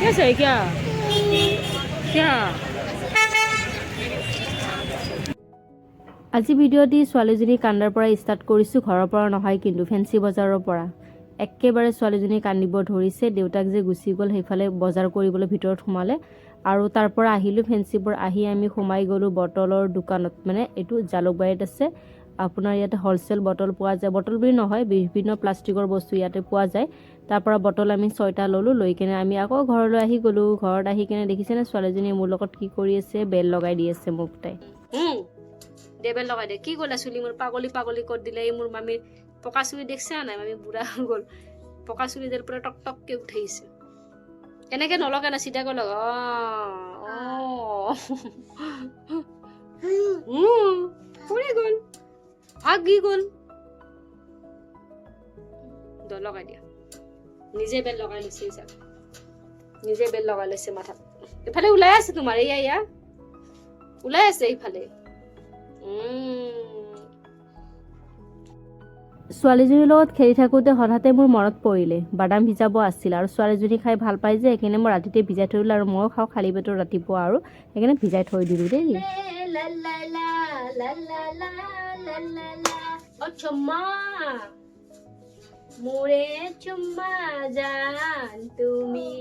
कैसे है क्या क्या আজি ভিডিঅ'টি ছোৱালীজনী কান্দাৰ পৰা ষ্টাৰ্ট কৰিছোঁ ঘৰৰ পৰা নহয় কিন্তু ফেন্সি বজাৰৰ পৰা একেবাৰে ছোৱালীজনী কান্দিব ধৰিছে দেউতাক যে গুচি গ'ল সেইফালে বজাৰ কৰিবলৈ ভিতৰত সোমালে আৰু তাৰ পৰা আহিলোঁ ফেন্সিবোৰ আহি আমি সোমাই গ'লোঁ বটলৰ দোকানত মানে এইটো জালুকবাৰীত আছে আপোনাৰ ইয়াতে হোলসেল বটল পোৱা যায় বটল বুলি নহয় বিভিন্ন প্লাষ্টিকৰ বস্তু ইয়াতে পোৱা যায় তাৰ পৰা বটল আমি 6টা ললোঁ লৈ কিনে আমি আকৌ ঘৰলৈ আহি গ'লোঁ ঘৰত আহি কিনে দেখিছেনে ছোৱালীজনী মোৰ লগত কি কৰি আছে বেল লগাই দি আছে মোক তাই দেবেল লগাই দে কি গলা চুলি মোৰ পাগলি পাগলি কৰি দিলে এই মোৰ মামীৰ পকা চুলি দেখছা নাই মামী বুঢ়া হৈ গ'ল পকা চুলিদের পুৰা টক টককে উঠাইছে এনেকে নলগা না চিধা গল পড়ে গল ভাগি গল লগাই দিয়া নিজে বেল লগাই লৈছে নিজে বেল লগাই লৈছে মাথাত এফালে ওলাই আছে তোমাৰ এয়া ওলাই আছে এইফালে ছোৱালীজনীৰ লগত খেলি থাকোঁতে হঠাতে মোৰ মনত পৰিলে বাদাম ভিজাব আছিল আৰু ছোৱালীজনী খাই ভাল পাই যে সেইকাৰণে মই ৰাতিতে ভিজাই থৈ দিলোঁ আৰু ময়ো খাওঁ খালী পেটত ৰাতিপুৱা আৰু সেইকাৰণে ভিজাই থৈ দিলোঁ দেই মোৰে চুম্মা জান তুমি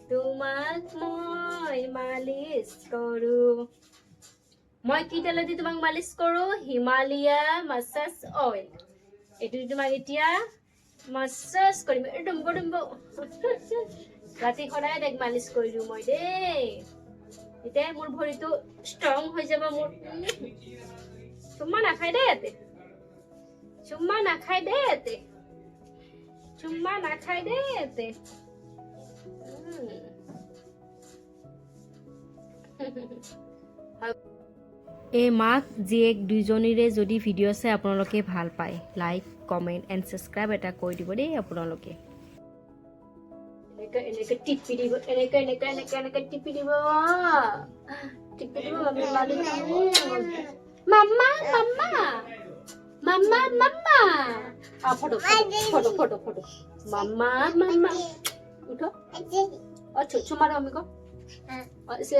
তোমাক মই মালিচ কৰোঁ মই কি তেলেদি তোমাক মালিচ কৰোঁ হিমালয়া মাসাজ অইল এইটো তোমাক এতিয়া মাসাজ কৰিম ডুম্ব ডুম্ব ৰাতি সদায় দেখ মালিচ কৰি দিওঁ মই দেই এতিয়া মোৰ ভৰিটো ষ্ট্ৰং হৈ যাব মোৰ চুম্মা নাখাই দে ইয়াতে চুম্মা নাখাই দে ইয়াতে চুম্মা নাখাই দে ইয়াতে এই মাক জীয়েক দুইজনীৰে যদি ভিডিঅ' চাই আপোনালোকে ভাল পায় লাইক কমেণ্ট এণ্ড ছাবস্ক্ৰাইব এটা কৰি দিব দেই আপোনালোকে এনেকে টিপি দিব এনেকে টিপি দিব মাম্মা মাম্মা মাম্মা মাম্মা ফটো ফটো ফটো ফটো মাম্মা মাম্মা উঠো আচ্ছা চুমারো আমি কো ऐसे